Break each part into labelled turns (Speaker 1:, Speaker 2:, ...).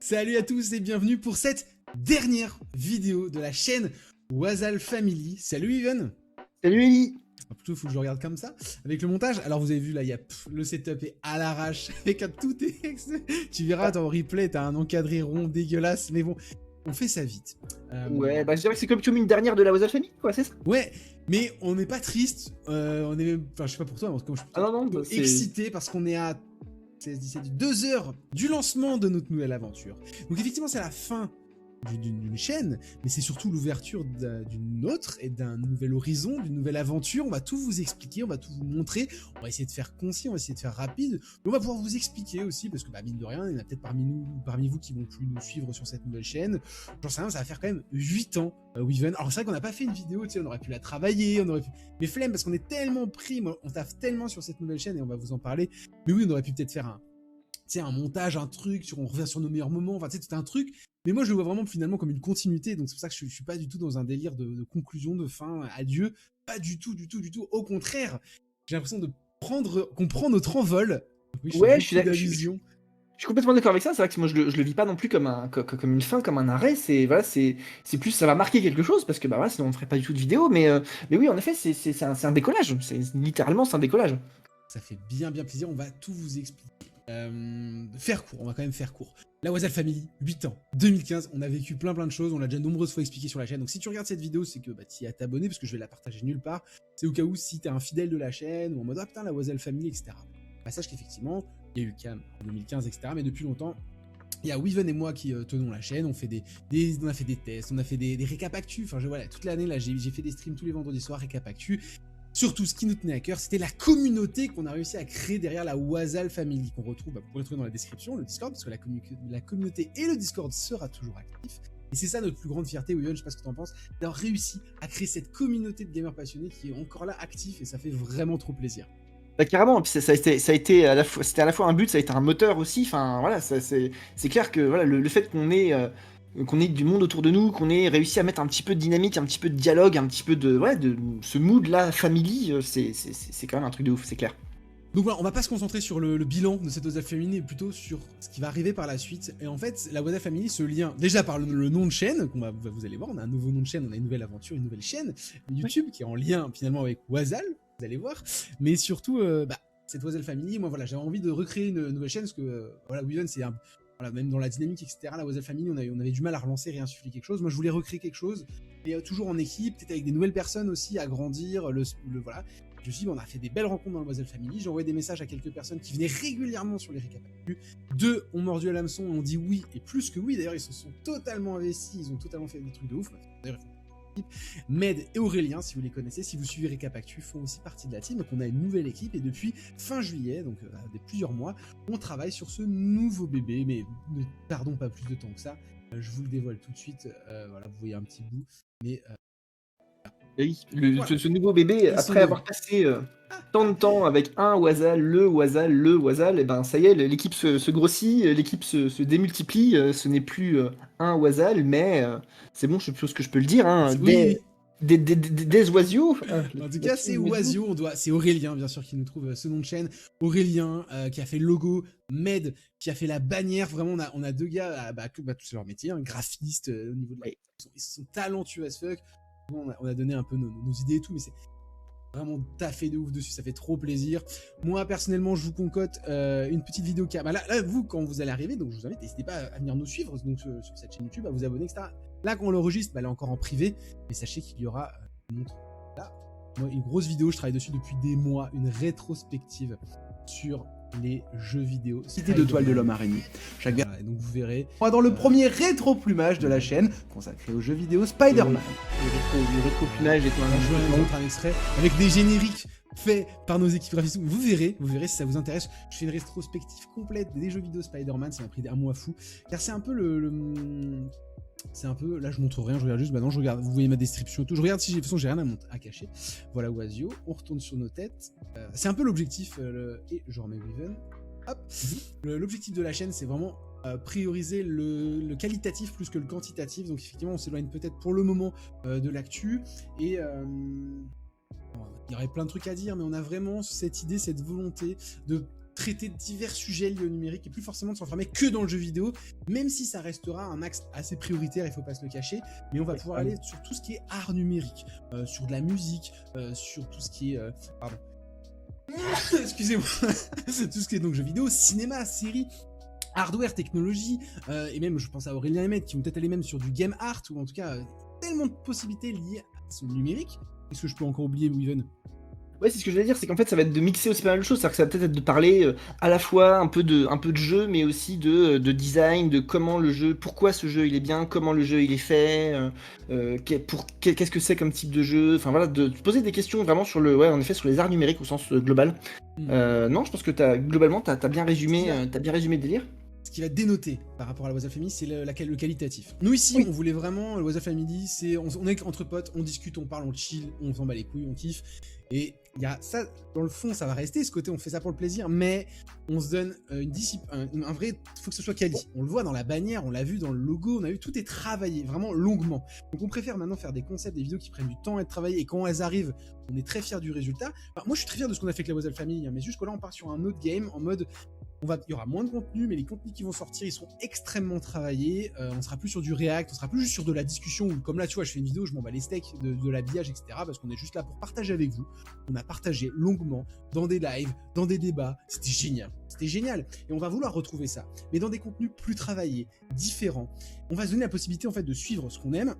Speaker 1: Salut à tous et bienvenue pour cette dernière vidéo de la chaîne Wazal Family. Salut Even.
Speaker 2: Salut Eli.
Speaker 1: Plutôt, il faut que je le regarde comme ça, avec le montage. Alors vous avez vu là, le setup est à l'arrache, avec tout est... Tu verras, en replay, t'as un encadré rond dégueulasse, mais bon, on fait ça vite.
Speaker 2: Ouais, bah je dirais que c'est comme une dernière de la Wazal Family, quoi, c'est ça?
Speaker 1: Ouais, mais on n'est pas triste, on est même... Enfin, je sais pas pour toi, mais comme je suis
Speaker 2: bah,
Speaker 1: excité parce qu'on est à 16-17, 2 heures du lancement de notre nouvelle aventure. Donc effectivement, c'est la fin d'une chaîne, mais c'est surtout l'ouverture d'une autre et d'un nouvel horizon, d'une nouvelle aventure. On va tout vous expliquer, on va tout vous montrer, on va essayer de faire concis, on va essayer de faire rapide, mais on va pouvoir vous expliquer aussi, parce que mine de rien, il y en a peut-être parmi vous qui vont plus nous suivre sur cette nouvelle chaîne. J'en sais rien, ça va faire quand même 8 ans, Weaven. Alors c'est vrai qu'on n'a pas fait une vidéo, tu sais, on aurait pu la travailler, on aurait pu... Mais flemme, parce qu'on est tellement pris, on taffe tellement sur cette nouvelle chaîne, et on va vous en parler. Mais oui, on aurait pu peut-être faire un montage, un truc, on revient sur nos meilleurs moments, enfin tu sais, tout un truc. Mais moi je le vois vraiment finalement comme une continuité, donc c'est pour ça que je suis pas du tout dans un délire de conclusion, de fin, adieu, pas du tout, au contraire, j'ai l'impression qu'on prend notre envol. Oui,
Speaker 2: ouais, je suis complètement d'accord avec ça, c'est vrai que moi je le vis pas non plus comme une fin, comme un arrêt, c'est plus ça va marquer quelque chose, parce que bah voilà, sinon on ferait pas du tout de vidéo, mais oui, en effet, c'est un décollage, c'est littéralement c'est un décollage.
Speaker 1: Ça fait bien plaisir, on va tout vous expliquer. Faire court, on va quand même faire court. La Wazal Family, 8 ans, 2015, on a vécu plein de choses, on l'a déjà nombreuses fois expliqué sur la chaîne, donc si tu regardes cette vidéo, c'est que tu y as t'abonner, parce que je vais la partager nulle part, c'est au cas où si t'es un fidèle de la chaîne, ou en mode ah putain la Wazal Family, etc. Sache qu'effectivement, il y a eu Cam en 2015, etc., mais depuis longtemps, il y a Weaven et moi qui tenons la chaîne, on a fait des tests, on a fait des récap actu, enfin voilà, toute l'année là j'ai fait des streams tous les vendredis soirs, récap actu. Surtout, ce qui nous tenait à cœur, c'était la communauté qu'on a réussi à créer derrière la Wazal Family, qu'on retrouve, vous pouvez le trouver dans la description, le Discord, parce que la communauté et le Discord sera toujours actif. Et c'est ça notre plus grande fierté, Weaven, je sais pas ce que t'en penses, d'avoir réussi à créer cette communauté de gamers passionnés qui est encore là actif, et ça fait vraiment trop plaisir.
Speaker 2: Bah, carrément, puis ça a été à la fois, c'était à la fois un but, ça a été un moteur aussi, enfin voilà, c'est clair que voilà, le fait qu'on ait du monde autour de nous, qu'on ait réussi à mettre un petit peu de dynamique, un petit peu de dialogue, un petit peu de ce mood là, family, c'est quand même un truc de ouf, c'est clair.
Speaker 1: Donc voilà, on va pas se concentrer sur le bilan de cette Wazal Family, mais plutôt sur ce qui va arriver par la suite. Et en fait, la Wazal Family se lien déjà par le nom de chaîne, vous allez voir, on a un nouveau nom de chaîne, on a une nouvelle aventure, une nouvelle chaîne YouTube qui est en lien finalement avec Wazal, vous allez voir. Mais surtout, cette Wazal Family, moi voilà, j'avais envie de recréer une nouvelle chaîne, parce que voilà, Weaven, c'est un... Voilà, même dans la dynamique, etc., la Wazal Family, on avait du mal à relancer, réinsuffler quelque chose. Moi, je voulais recréer quelque chose, et toujours en équipe, peut-être avec des nouvelles personnes aussi, à grandir, voilà. Je me suis dit, on a fait des belles rencontres dans la Wazal Family, j'ai envoyé des messages à quelques personnes qui venaient régulièrement sur les récaps. 2 ont mordu à l'hameçon, ont dit oui, et plus que oui, d'ailleurs, ils se sont totalement investis, ils ont totalement fait des trucs de ouf. D'ailleurs, Med et Aurélien, si vous les connaissez, si vous suivez Récap Actu, font aussi partie de la team. Donc on a une nouvelle équipe et depuis fin juillet, donc plusieurs mois, on travaille sur ce nouveau bébé. Mais ne tardons pas plus de temps que ça. Je vous le dévoile tout de suite. Voilà, vous voyez un petit bout. Mais
Speaker 2: Oui,
Speaker 1: voilà.
Speaker 2: ce nouveau bébé, après avoir passé tant de temps avec un Wazal, le Wazal, et ben ça y est, l'équipe se grossit, l'équipe se démultiplie, ce n'est plus un Wazal, mais c'est bon, je suppose que je peux le dire, hein,
Speaker 1: Oui.
Speaker 2: des oiseaux.
Speaker 1: En tout cas, c'est Oisio, c'est Aurélien, bien sûr, qui nous trouve ce nom de chaîne. Aurélien, qui a fait le logo, Med, qui a fait la bannière. Vraiment, on a 2 gars, tout c'est leur métier, hein, graphistes, au niveau de ils sont talentueux as fuck. On a donné un peu nos idées et tout, mais c'est vraiment taffé de ouf dessus, ça fait trop plaisir. Moi, personnellement, je vous concocte une petite vidéo qui là, vous, quand vous allez arriver, donc je vous invite, n'hésitez pas à venir nous suivre donc, sur cette chaîne YouTube, à vous abonner, etc. Là, quand on l'enregistre, elle est encore en privé, mais sachez qu'il y aura là, une grosse vidéo, je travaille dessus depuis des mois, une rétrospective sur les jeux vidéo.
Speaker 3: Cité de toile de l'homme araignée.
Speaker 1: Voilà, et donc vous verrez.
Speaker 3: Dans le premier rétro-plumage de la chaîne, consacré aux jeux vidéo Spider-Man.
Speaker 2: Le rétro-plumage est
Speaker 1: Je vais vous un extrait avec des génériques faits par nos équipes graphistes. Vous verrez si ça vous intéresse. Je fais une rétrospective complète des jeux vidéo Spider-Man, ça m'a pris un mois fou. Car c'est un peu c'est un peu, là je montre rien, je regarde juste, non je regarde, vous voyez ma description et tout, je regarde si de toute façon j'ai rien à cacher. Voilà Oisio, on retourne sur nos têtes, c'est un peu l'objectif, et je remets Weaven, hop, l'objectif de la chaîne c'est vraiment prioriser le qualitatif plus que le quantitatif, donc effectivement on s'éloigne peut-être pour le moment de l'actu, et il y aurait plein de trucs à dire, mais on a vraiment cette idée, cette volonté de traiter divers sujets liés au numérique et plus forcément de s'enfermer que dans le jeu vidéo, même si ça restera un axe assez prioritaire, il faut pas se le cacher, mais on va pouvoir aller sur tout ce qui est art numérique, sur de la musique, sur tout ce qui est... pardon. Excusez-moi. Tout ce qui est donc jeux vidéo, cinéma, série, hardware, technologie, et même je pense à Aurélien et Ahmed qui vont peut-être aller même sur du game art, ou en tout cas tellement de possibilités liées à son numérique. Est-ce que je peux encore oublier, Weaven?
Speaker 2: Ouais, c'est ce que je voulais dire, c'est qu'en fait ça va être de mixer aussi pas mal de choses, c'est-à-dire que ça va peut-être être de parler à la fois un peu de jeu, mais aussi de design, de comment le jeu, pourquoi ce jeu il est bien, comment le jeu il est fait, qu'est-ce que c'est comme type de jeu, enfin voilà, de poser des questions vraiment sur en effet sur les arts numériques au sens global. Non, je pense que globalement t'as bien résumé le délire.
Speaker 1: Ce qui va dénoter par rapport à la Whatsapp Family, c'est le qualitatif. Nous ici, on voulait vraiment, le Whatsapp Family, on est entre potes, on discute, on parle, on chill, on s'en bat les couilles, on kiffe. Et il y a ça, dans le fond, ça va rester, ce côté, on fait ça pour le plaisir, mais on se donne une discipline, un vrai, faut que ce soit quali. On le voit dans la bannière, on l'a vu dans le logo, on a vu, tout est travaillé, vraiment longuement. Donc on préfère maintenant faire des concepts, des vidéos qui prennent du temps à être travaillées, et quand elles arrivent, on est très fiers du résultat. Enfin, moi, je suis très fier de ce qu'on a fait avec la Whatsapp Family, hein, mais jusque là, on part sur un autre game, en mode... il y aura moins de contenu, mais les contenus qui vont sortir, ils seront extrêmement travaillés. On sera plus sur du React, on sera plus juste sur de la discussion, où, comme là, tu vois, je fais une vidéo, je m'en bats les steaks de l'habillage, etc. Parce qu'on est juste là pour partager avec vous. On a partagé longuement dans des lives, dans des débats. C'était génial. C'était génial. Et on va vouloir retrouver ça. Mais dans des contenus plus travaillés, différents. On va se donner la possibilité, en fait, de suivre ce qu'on aime,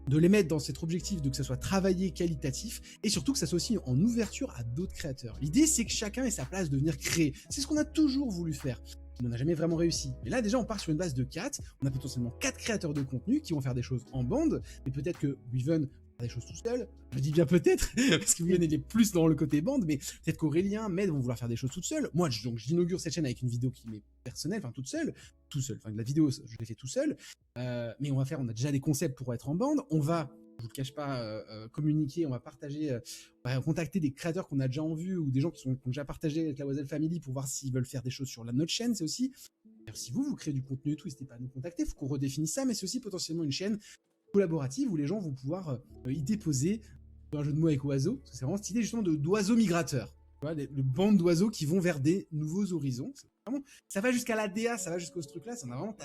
Speaker 1: de les mettre dans cet objectif de que ça soit travaillé, qualitatif, et surtout que ça soit aussi en ouverture à d'autres créateurs. L'idée, c'est que chacun ait sa place de venir créer. C'est ce qu'on a toujours voulu faire. Mais on n'a jamais vraiment réussi. Mais là, déjà, on part sur une base de 4. On a potentiellement 4 créateurs de contenu qui vont faire des choses en bande, mais peut-être que Weaven faire des choses tout seul. Je dis bien peut-être, parce que Weaven est plus dans le côté bande, mais peut-être qu'Aurélien, Med vont vouloir faire des choses toutes seules. Moi, donc, j'inaugure cette chaîne avec une vidéo qui m'est personnelle, enfin toute seule. Enfin, la vidéo, je l'ai fait tout seul. Mais on a déjà des concepts pour être en bande. On va, je vous le cache pas, communiquer, on va partager, on va contacter des créateurs qu'on a déjà en vue ou des gens qui ont déjà partagé avec la Whatsapp Family pour voir s'ils veulent faire des choses sur notre chaîne. C'est aussi, si vous créez du contenu et tout, n'hésitez pas à nous contacter. Il faut qu'on redéfinisse ça, mais c'est aussi potentiellement une chaîne collaborative où les gens vont pouvoir y déposer un jeu de mots avec oiseau. C'est vraiment cette idée justement d'oiseaux migrateurs. Tu vois, le bande d'oiseaux qui vont vers des nouveaux horizons. Vraiment, ça va jusqu'à l'ADA, ça va jusqu'au ce truc-là. Ça, on a vraiment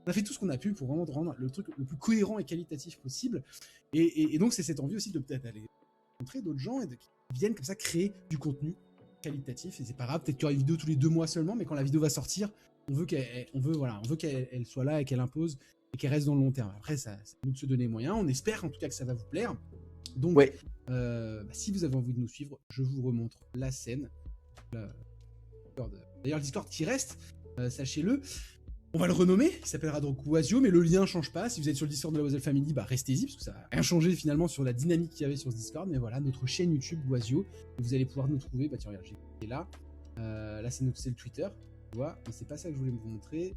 Speaker 1: on a fait tout ce qu'on a pu pour vraiment rendre le truc le plus cohérent et qualitatif possible. Et donc, c'est cette envie aussi de peut-être aller rencontrer d'autres gens et qui viennent comme ça créer du contenu qualitatif. Et c'est pas grave, peut-être qu'il y aura une vidéo tous les 2 mois seulement, mais quand la vidéo va sortir, on veut qu'elle soit là et qu'elle impose et qu'elle reste dans le long terme. Après, ça nous de se donner les moyens. On espère en tout cas que ça va vous plaire. Donc, si vous avez envie de nous suivre, je vous remontre la scène. D'ailleurs, le Discord qui reste, sachez-le, on va le renommer, il s'appellera donc Oisio, mais le lien change pas. Si vous êtes sur le Discord de la Whatsapp Family, restez-y, parce que ça va rien changer finalement sur la dynamique qu'il y avait sur ce Discord. Mais voilà, notre chaîne YouTube Oisio, vous allez pouvoir nous trouver. Tiens, regarde, j'ai cliqué là. Là, c'est le Twitter, tu vois, mais c'est pas ça que je voulais vous montrer.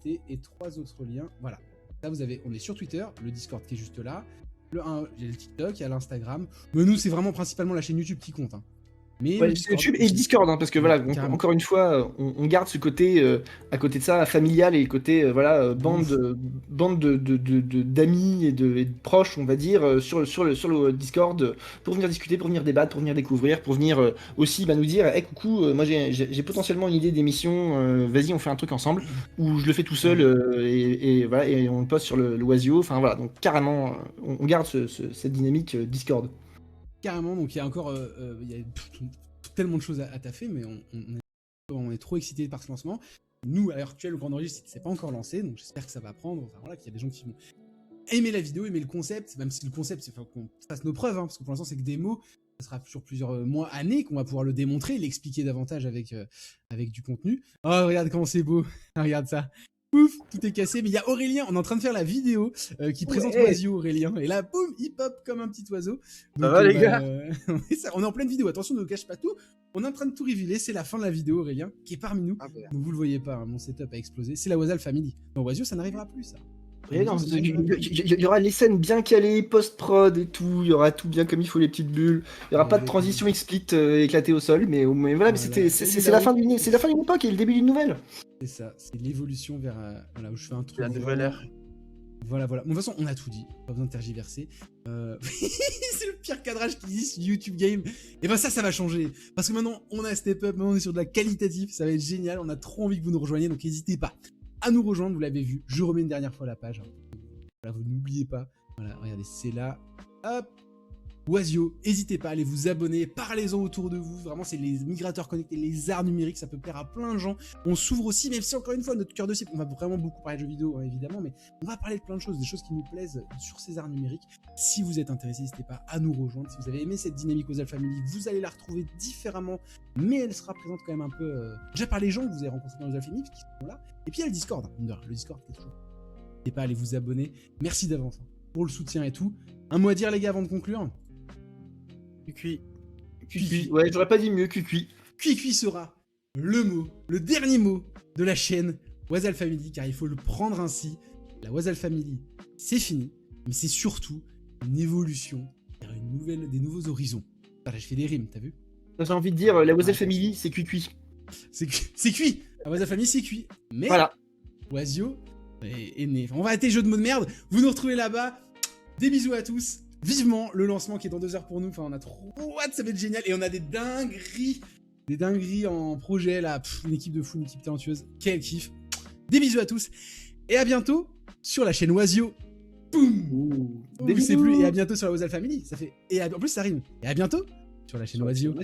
Speaker 1: Et 3 autres liens, voilà. Là, on est sur Twitter, le Discord qui est juste là. Il y a le TikTok, il y a l'Instagram. Mais nous, c'est vraiment principalement la chaîne YouTube qui compte. Hein. Mais
Speaker 2: YouTube et le Discord, hein, parce que voilà, encore une fois, on garde ce côté, à côté de ça, familial et le côté, bande d'amis et de proches, on va dire, sur le Discord, pour venir discuter, pour venir débattre, pour venir découvrir, pour venir aussi nous dire, hey, coucou, moi j'ai potentiellement une idée d'émission, vas-y, on fait un truc ensemble, ou je le fais tout seul, et voilà, et on le poste sur le Oisio, enfin voilà, donc carrément, on garde cette dynamique Discord.
Speaker 1: Carrément, donc il y a encore tellement de choses à taffer, mais on est trop excités par ce lancement. Nous, à l'heure actuelle, le Grand Enregistre, c'est pas encore lancé, donc j'espère que ça va prendre. Enfin voilà, qu'il y a des gens qui vont aimer la vidéo, aimer le concept, même si le concept, c'est qu'on fasse nos preuves, hein, parce que pour l'instant, c'est que des mots. Ça sera sur plusieurs mois, années, qu'on va pouvoir le démontrer, l'expliquer davantage avec du contenu. Oh, regarde comment c'est beau, regarde ça. Pouf, tout est cassé, mais il y a Aurélien, on est en train de faire la vidéo qui présente Oisio, Aurélien, et là, boum, il pop comme un petit oiseau. Donc,
Speaker 2: ça va les gars
Speaker 1: on est en pleine vidéo, attention, ne cache pas tout, on est en train de tout révéler, c'est la fin de la vidéo, Aurélien, qui est parmi nous, donc vous le voyez pas, hein, mon setup a explosé, c'est la Whatsapp Family. Non, Oisio, ça n'arrivera plus, ça.
Speaker 2: Il y aura les scènes bien calées, post-prod et tout, il y aura tout bien comme il faut, les petites bulles, il n'y aura pas de transition explicite éclatée au sol, mais voilà, mais c'est la fin d'une époque et le début d'une nouvelle.
Speaker 1: C'est ça, c'est l'évolution vers où je fais un truc.
Speaker 4: La nouvelle ère.
Speaker 1: Voilà. Bon, de toute façon, on a tout dit. Pas besoin de tergiverser. C'est le pire cadrage qui existe sur YouTube Game. Et ben ça va changer. Parce que maintenant, on a step up. Maintenant, on est sur de la qualitative. Ça va être génial. On a trop envie que vous nous rejoigniez. Donc, n'hésitez pas à nous rejoindre. Vous l'avez vu. Je remets une dernière fois la page. Voilà, vous n'oubliez pas. Voilà, regardez, c'est là. Hop. Oisio, n'hésitez pas à aller vous abonner, parlez-en autour de vous, vraiment c'est les migrateurs connectés, les arts numériques, ça peut plaire à plein de gens. On s'ouvre aussi, même si encore une fois notre cœur de cible, on va vraiment beaucoup parler de jeux vidéo évidemment, mais on va parler de plein de choses, des choses qui nous plaisent sur ces arts numériques. Si vous êtes intéressé, n'hésitez pas à nous rejoindre. Si vous avez aimé cette dynamique Wazal Family, vous allez la retrouver différemment, mais elle sera présente quand même un peu, déjà par les gens que vous avez rencontrés dans Wazal Family, qui sont là, et puis il y a le Discord, le Discord qui est toujours. N'hésitez pas à aller vous abonner, merci d'avance pour le soutien et tout. Un mot à dire les gars avant de conclure?
Speaker 2: Cuicui. Ouais, j'aurais pas dit mieux, cuicui.
Speaker 1: Cuicui sera le dernier mot de la chaîne Wazal Family, car il faut le prendre ainsi. La Wazal Family, c'est fini, mais c'est surtout une évolution vers des nouveaux horizons. Voilà, je fais des rimes, t'as vu?
Speaker 2: J'ai envie de dire, la Wazal Family, c'est cuicui.
Speaker 1: C'est cuit. La Wazal Family, c'est cuit. Mais
Speaker 2: voilà.
Speaker 1: Oisio est né. Enfin, on va arrêter les jeux de mots de merde. Vous nous retrouvez là-bas. Des bisous à tous. Vivement le lancement qui est dans 2 heures pour nous. Enfin, on a trop hâte, ça va être génial. Et on a des dingueries en projet là. Une équipe de fou, une équipe talentueuse. Quel kiff. Des bisous à tous. Et à bientôt sur la chaîne Oisio. Boum.
Speaker 2: Des bisous.
Speaker 1: C'est plus. Et à bientôt sur la Wazal Family. Ça fait. En plus, ça rime. Et à bientôt sur la chaîne Oisio.